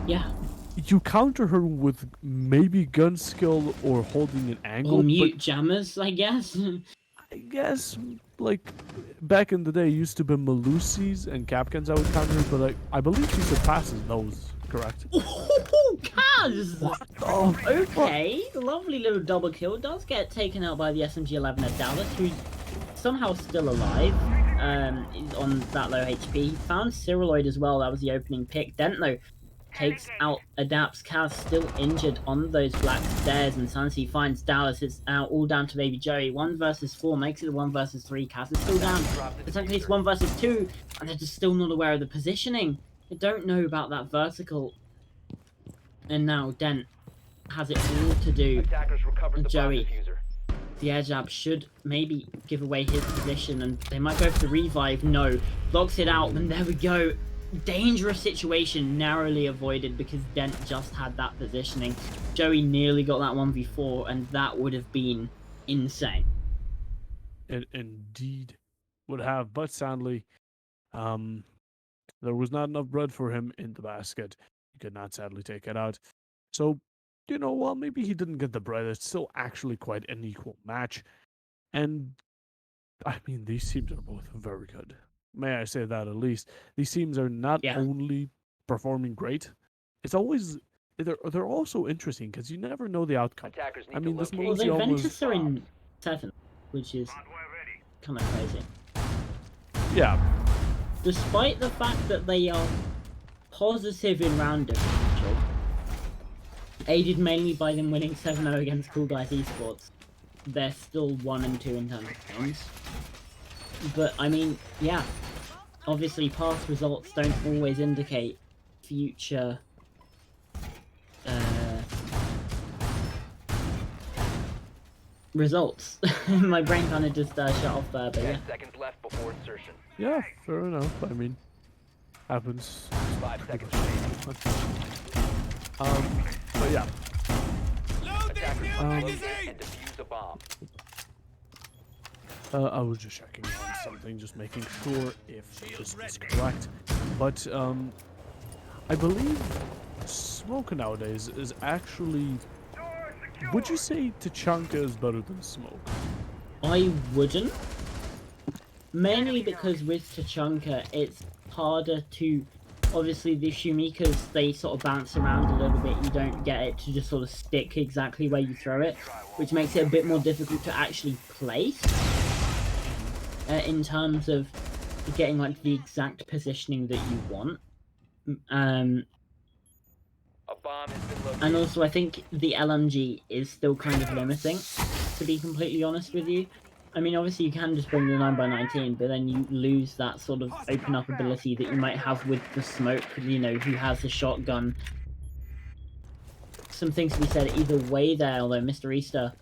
B: Yeah,
A: You counter her with maybe gun skill or holding an angle,
B: or mute jammers, I guess.
A: but I guess like back in the day, it used to be Malusis and Capcans I would counter, but I believe she surpasses those. Correct?
B: Ooh, Kaz!
A: Oh,
B: Okay, lovely little double kill. Does get taken out by the SMG-11 at Dallas, who's somehow still alive. Is on that low HP. Found Cyrilloid as well. That was the opening pick. Dent, though, takes out Adapts. Kaz still injured on those black stairs, and Sansi finds Dallas. It's all down to Baby Joey. 1 versus 4 makes it a 1 versus 3. Kaz is still down. Potentially it's 1 versus 2, and they're just still not aware of the positioning. They don't know about that vertical. And now Dent has it all to do.
D: Attackers recovered the
B: Joey.
D: bomb diffuser.
B: The air jab should maybe give away his position, and they might go for the revive. No, blocks it out, and there we go. Dangerous situation, narrowly avoided because Dent just had that positioning. Joey nearly got that 1v4, and that would have been insane.
A: it indeed would have, but sadly, there was not enough bread for him in the basket. He could not sadly take it out. So, you know, while maybe he didn't get the bread, it's still actually quite an equal match. And I mean, these teams are both very good. May I say that at least? These teams are not
B: Yeah.
A: only performing great, it's always they're also interesting because you never know the outcome.
D: Attackers need
A: I mean,
D: to
A: this
D: locate
A: Malusi
B: Although
A: almost
B: Ventus are in 7th, which is kind of crazy.
A: yeah.
B: despite the fact that they are positive in round differential, aided mainly by them winning 7-0 against Cool Guys Esports, they're still 1-2 in terms of games. But I mean, yeah, obviously past results don't always indicate future results. My brain kind of just shut off there, but yeah.
D: 10 seconds left before insertion.
A: Yeah, fair enough. I mean, happens.
D: 5 seconds remaining.
A: But yeah.
D: Attackers must locate and defuse a bomb.
A: I was just checking on something, just making sure if this is correct. But I believe smoke nowadays is actually. Would you say Tachanka is better than smoke?
B: I wouldn't. Mainly because with Tachanka, it's harder to... Obviously, the Shumikas, they sort of bounce around a little bit. You don't get it to just sort of stick exactly where you throw it, which makes it a bit more difficult to actually place. In terms of getting, like, the exact positioning that you want.
D: A bomb has been located.
B: And also, I think the LMG is still kind of limiting, to be completely honest with you. I mean, obviously you can just bring the 9x19, but then you lose that sort of open up ability that you might have with the smoke, you know, who has the shotgun. Some things to be said either way there, although Mr. Easter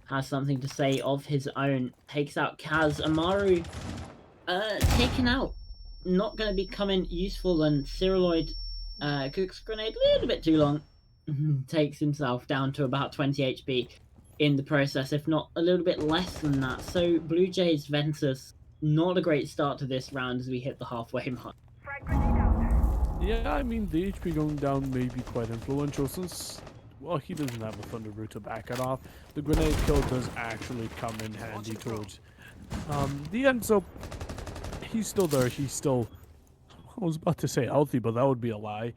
B: has something to say of his own. Takes out Kaz. Amaru, taken out. Not going to be coming useful, and Cyrilloid cooks grenade a little bit too long. Takes himself down to about 20 HP in the process, if not a little bit less than that. So Blue Jays Ventus, not a great start to this round as we hit the halfway mark.
A: Yeah, I mean, the HP going down may be quite influential since, well, he doesn't have a Thunderboot to back it off. The grenade kill does actually come in handy towards the end, so he's still there. He's still, I was about to say healthy, but that would be a lie.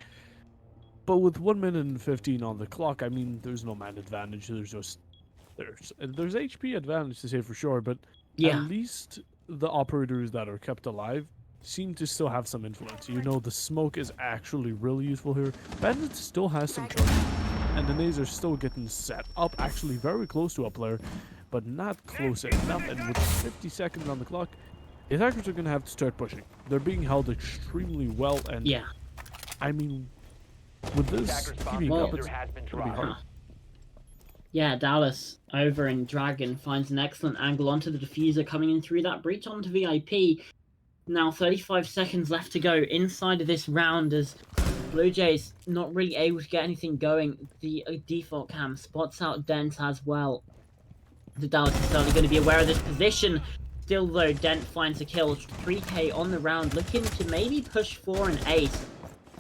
A: But with 1 minute and 15 on the clock, I mean, there's no man advantage. There's just, there's HP advantage to say for sure, but
B: Yeah.
A: at least the operators that are kept alive seem to still have some influence. You know, the smoke is actually really useful here. Bandit still has some charge, and the nades are still getting set up, actually very close to a player, but not close enough. And with 50 seconds on the clock, the attackers are going to have to start pushing. They're being held extremely well, and
B: Yeah.
A: I mean, with this
D: Attackers bomb
A: keeping up,
D: diffuser
A: it's
D: has been
A: going to be hard.
D: dropped.
B: Yeah, Dallas over in Dragon finds an excellent angle onto the diffuser, coming in through that breach onto VIP. Now 35 seconds left to go inside of this round as Blue Jays not really able to get anything going. The default cam spots out Dent as well. The Dallas is certainly going to be aware of this position. Still though, Dent finds a kill. 3k on the round, looking to maybe push for an ace,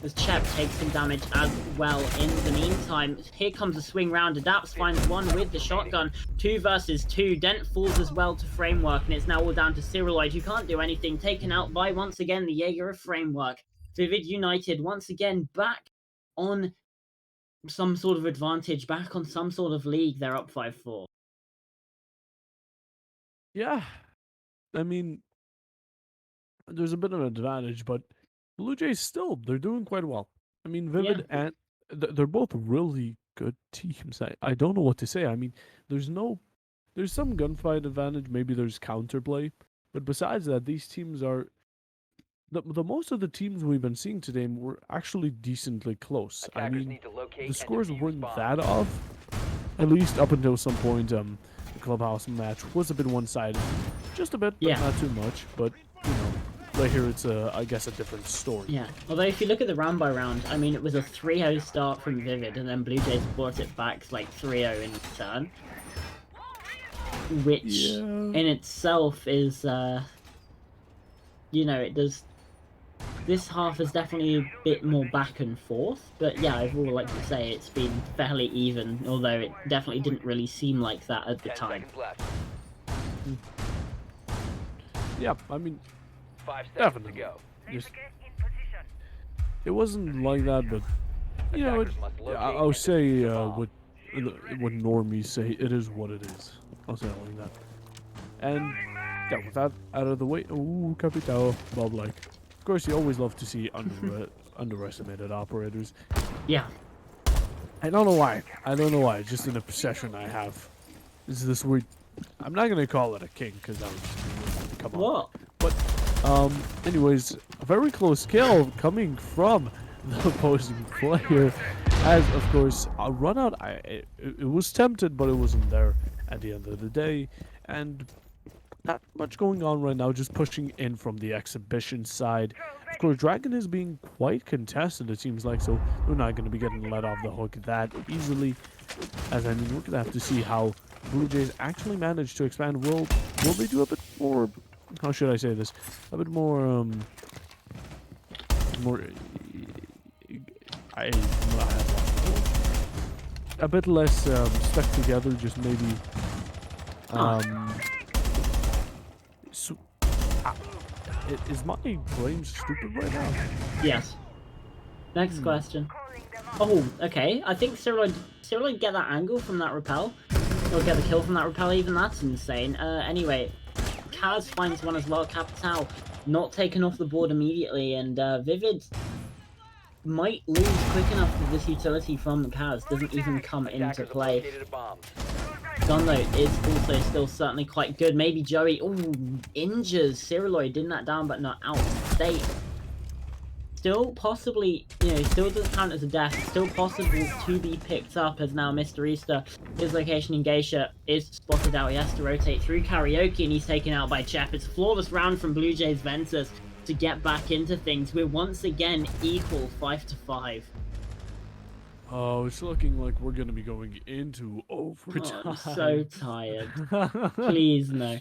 B: as Chep takes some damage as well. In the meantime, here comes a swing round. Adapts finds one with the shotgun. 2 versus 2. Dent falls as well to Framework, and it's now all down to Cyrilloid, who can't do anything. Taken out by, once again, the Jaeger of Framework. Vivid United, once again, back on some sort of advantage, back on some sort of league. They're up 5-4.
A: Yeah, I mean, there's a bit of an advantage, but Blue Jays still, they're doing quite well. I mean, Vivid and they're both really good teams. I don't know what to say. I mean, there's some gunfight advantage. Maybe there's counterplay, but besides that, these teams are the most of the teams we've been seeing today were actually decently close. I
D: Attackers
A: mean,
D: need to locate
A: the
D: and
A: scores
D: defuse
A: weren't
D: bombs.
A: that off, at least up until some point. The clubhouse match was a bit one-sided, just a bit, but
B: Yeah.
A: not too much. But you know, right here it's I guess a different story.
B: Yeah, although if you look at the round by round, I mean, it was a 3-0 start from Vivid, and then Blue Jays brought it back to like 3-0 in return. Which
A: Yeah.
B: in itself is, you know, it does. This half is definitely a bit more back and forth, but yeah, overall, like you say, it's been fairly even, although it definitely didn't really seem like that at the
D: 10
B: time.
D: seconds left.
A: Yeah, I mean,
D: 5 seconds
A: definitely.
D: to go.
A: Just, it wasn't like that, but you know,
D: Attackers must locate
A: I'll
D: and
A: say
D: defuse a bomb.
A: what normies say. It is what it is. I'll say it like that. And yeah, with that out of the way, ooh, Capitao, Bob like. Of course, you always love to see underestimated operators.
B: Yeah.
A: I don't know why. I don't know why. It's just an obsession I have. Is this weird? I'm not gonna call it a king because that would come on.
B: What?
A: But anyways, a very close kill coming from the opposing player. As of course, a run out. It was tempted, but it wasn't there at the end of the day, and not much going on right now. Just pushing in from the exhibition side. Of course, Dragon is being quite contested, it seems like, so they're not going to be getting let off the hook that easily. As I mean, we're going to have to see how Blue Jays actually manage to expand. Will they do a bit more, how should I say this, a bit more, a bit less stuck together, just maybe, so, is my brain stupid right now?
B: Yes. Next question. Oh, okay. I think Cyriloid get that angle from that rappel. Or get the kill from that rappel, even that's insane. Anyway, Kaz finds one as well. Capital not taken off the board immediately, and Vivid might lose quick enough if this utility from Kaz doesn't even come into
D: Attackers have
B: play.
D: located a bomb.
B: Gunload is also still certainly quite good. Maybe Joey, injures Cyriloid, didn't that down, but not out of state. Still possibly, still doesn't count as a death. Still possible to be picked up as now Mr. Easter, his location in Geisha, is spotted out. He has to rotate through Karaoke and he's taken out by Chep. It's a flawless round from Blue Jays Ventus to get back into things. We're once again equal 5-5.
A: Oh, it's looking like we're going to be going into overtime.
B: Oh, I'm so tired. Please, no.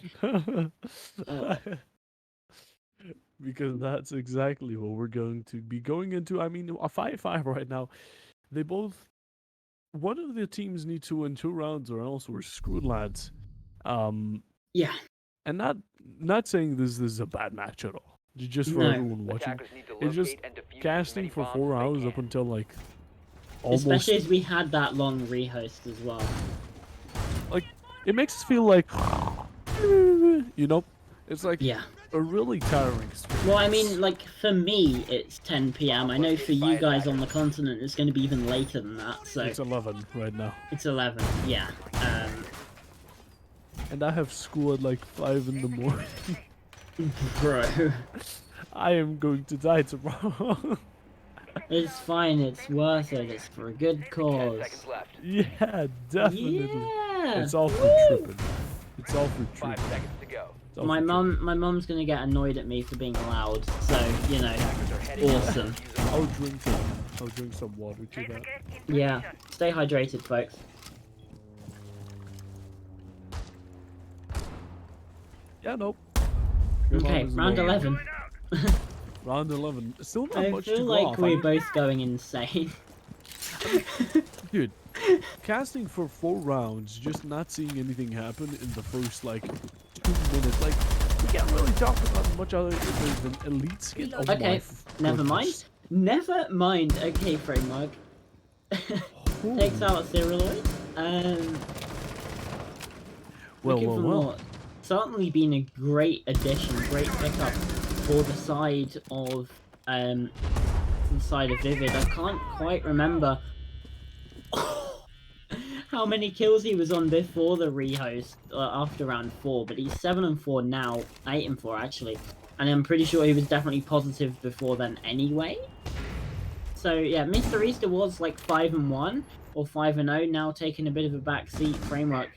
A: Because that's exactly what we're going to be going into. I mean, a 5-5 right now. They both... One of the teams need to win 2 rounds or else we're screwed, lads.
B: Yeah.
A: And not saying this is a bad match at all. Just for
B: No.
A: everyone watching.
D: Attackers need to
A: It's just
D: locate and defuse as
A: casting
D: many
A: for
D: bombs
A: 4
D: as they
A: hours up
D: can.
A: until like almost...
B: Especially as we had that long rehost as well.
A: Like, it makes us feel like... You know? It's like
B: Yeah.
A: a really tiring experience.
B: Well, I mean, like, for me, it's 10 PM. I know for you guys on the continent, it's going to be even later than that, so...
A: It's 11 right now.
B: It's 11, yeah.
A: And I have school at like 5 in the morning.
B: Bro.
A: I am going to die tomorrow.
B: It's fine, it's worth it. It's for a good
D: 10
B: cause.
D: seconds left.
A: Yeah, definitely.
B: Yeah!
A: It's all for
B: Woo!
A: tripping. It's all for
D: 5
A: tripping.
D: seconds to go.
A: It's all
B: My
A: for
B: mum's gonna get annoyed at me for being loud, so,
D: Attackers are heading to
B: awesome.
D: the diffuser.
A: tripping. I'll drink some water to that.
B: Yeah. Stay hydrated, folks.
A: Yeah, nope.
B: Okay, round 11.
A: Round 11. Still not
B: I
A: much to
B: feel
A: go
B: like
A: off.
B: we're both going insane.
A: Dude, casting for 4 rounds, just not seeing anything happen in the first, like, 2 minutes. Like, we can't really talk about much other than elite skin. Oh
B: Okay,
A: my
B: never mind.
A: goodness.
B: Never mind. Okay, Framework. Takes out Cyriloid.
A: Well.
B: Certainly been a great addition, great pickup for the side of Vivid. I can't quite remember how many kills he was on before the rehost after round 4, but he's 7-4 now, 8-4 actually, and I'm pretty sure he was definitely positive before then anyway. So yeah, Mr. Easter was like 5-1 or 5-0, now taking a bit of a back seat. Framework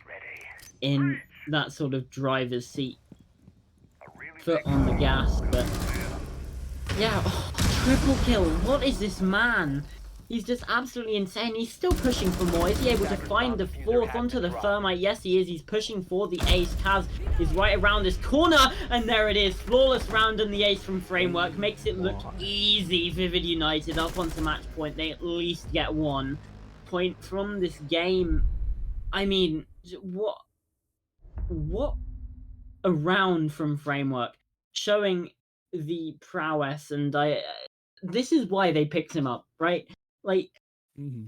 B: in that sort of driver's seat, foot on the gas, but yeah, triple kill. What is this man? He's just absolutely insane. He's still pushing for more. Is he able to find the 4th onto the thermite? Yes, he is. He's pushing for the ace. Kaz is right around this corner, and there it is. Flawless round and the ace from Framework makes it look easy. Vivid United up onto match point. They at least get 1 point from this game. I mean, what a round from Framework, showing the prowess, and this is why they picked him up, right? Like,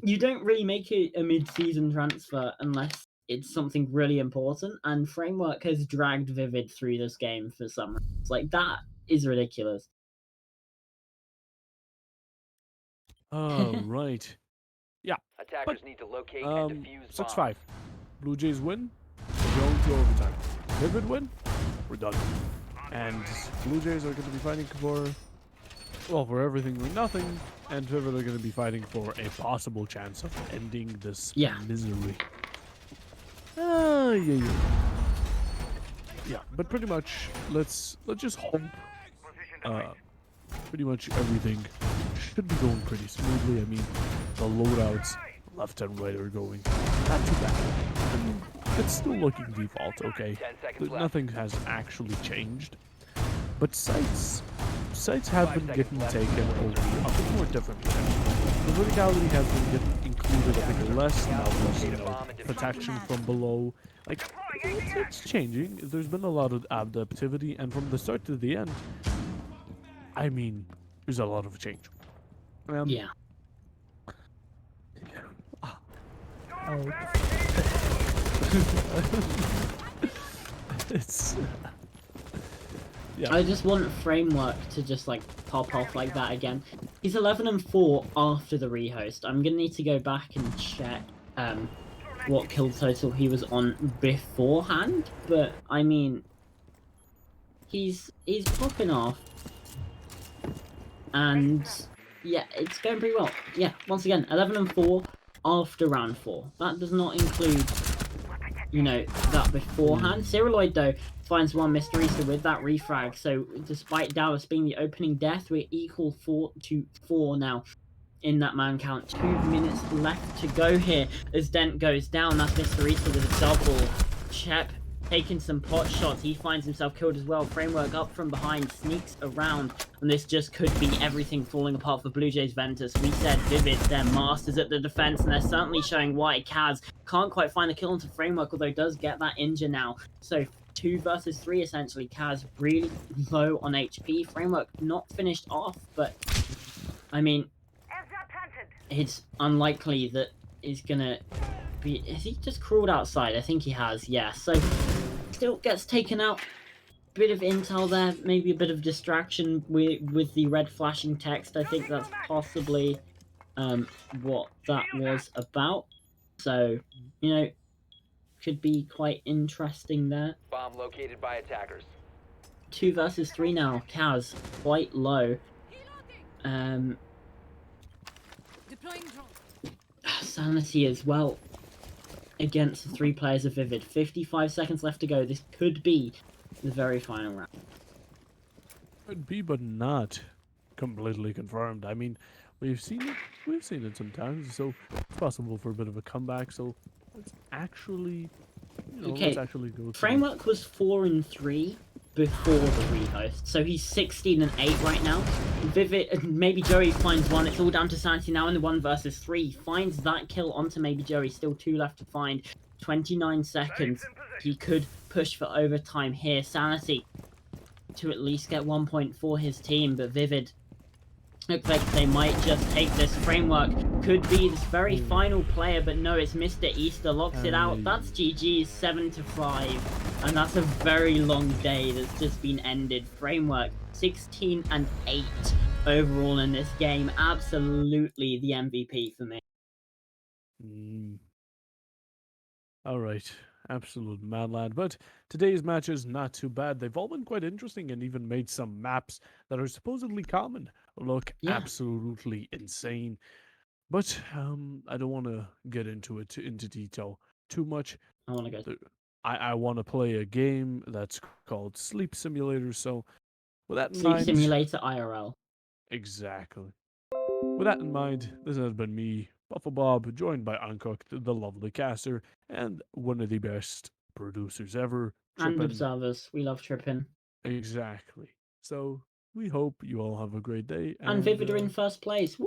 B: you don't really make it a mid-season transfer unless it's something really important, and Framework has dragged Vivid through this game for some reasons. Like, that is ridiculous.
A: Right. Yeah.
D: Attackers need to locate and defuse
A: 6-5.
D: bombs.
A: Blue Jays win. We're going to overtime. Vivid win. We're done. And Blue Jays are going to be fighting for everything or nothing. And Vivid are going to be fighting for a possible chance of ending this misery. Yeah. Yeah, but pretty much, let's just hope. Pretty much everything should be going pretty smoothly. I mean, the loadouts left and right are going not too bad. I mean, it's still looking default, okay?
D: 10 seconds left.
A: Nothing has actually changed. But sites have been getting taken over a bit more differently. The verticality has been getting included a bit less. Now there's protection from below. Like, it's changing. There's been a lot of adaptivity, and from the start to the end, I mean, there's a lot of change.
B: Yeah.
A: It's yeah.
B: I just want Framework to just like pop off like that again. He's 11-4 after the rehost. I'm gonna need to go back and check what kill total he was on beforehand, but I mean, he's popping off, and yeah, it's going pretty well. Yeah, once again, 11-4 after round 4. That does not include, you know, that beforehand. Cyrilloid, though, finds one Mr. Easter with that refrag, so despite Dallas being the opening death, we're equal 4-4 now in that man count. 2 minutes left to go here as Dent goes down. That's Mr. Easter with a double. Shep taking some pot shots. He finds himself killed as well. Framework up from behind, sneaks around, and this just could be everything falling apart for Blue Jays Ventus. We said Vivid, they're masters at the defense, and they're certainly showing why. Kaz can't quite find the kill into Framework, although does get that injure now. So 2 versus 3 essentially. Kaz really low on HP. Framework not finished off, but I mean, it's unlikely that he's gonna be. Has he just crawled outside? I think he has, yeah. So still gets taken out. Bit of intel there, maybe a bit of distraction with the red flashing text. I think that's possibly what that was about. So, you know, could be quite interesting there.
D: Bomb located by attackers.
B: 2 versus 3 now. Kaz quite low.
C: Deploying drone.
B: Sanity as well against the 3 players of Vivid. 55 seconds left to go. This could be the very final round.
A: Could be, but not completely confirmed. I mean, we've seen it sometimes, so it's possible for a bit of a comeback. So let's actually, let's actually go through.
B: Framework was 4-3 before the rehost, so he's 16-8 right now. Vivid, maybe Joey finds one. It's all down to Sanity now in the 1 versus 3. Finds that kill onto maybe Joey. Still 2 left to find. 29 seconds. He could push for overtime here. Sanity to at least get 1 point for his team, but Vivid looks like they might just take this. Framework could be this very final player, but no, it's Mr. Easter locks it out. That's GG's 7-5, and that's a very long day that's just been ended. Framework 16-8 overall in this game. Absolutely the MVP for me.
A: All right. Absolute mad lad. But today's matches not too bad. They've all been quite interesting and even made some maps that are supposedly common look absolutely insane. But I don't want to get into detail too much.
B: I want to go.
A: I want to play a game that's called Sleep Simulator. So with that in
B: Sleep
A: mind,
B: Simulator IRL.
A: Exactly. With that in mind, this has been me, Buffalo Bob, joined by Uncooked, the lovely caster, and one of the best producers ever,
B: And
A: Trippin'.
B: observers. We love Trippin'.
A: Exactly. So we hope you all have a great day.
B: And Vivid are in first place.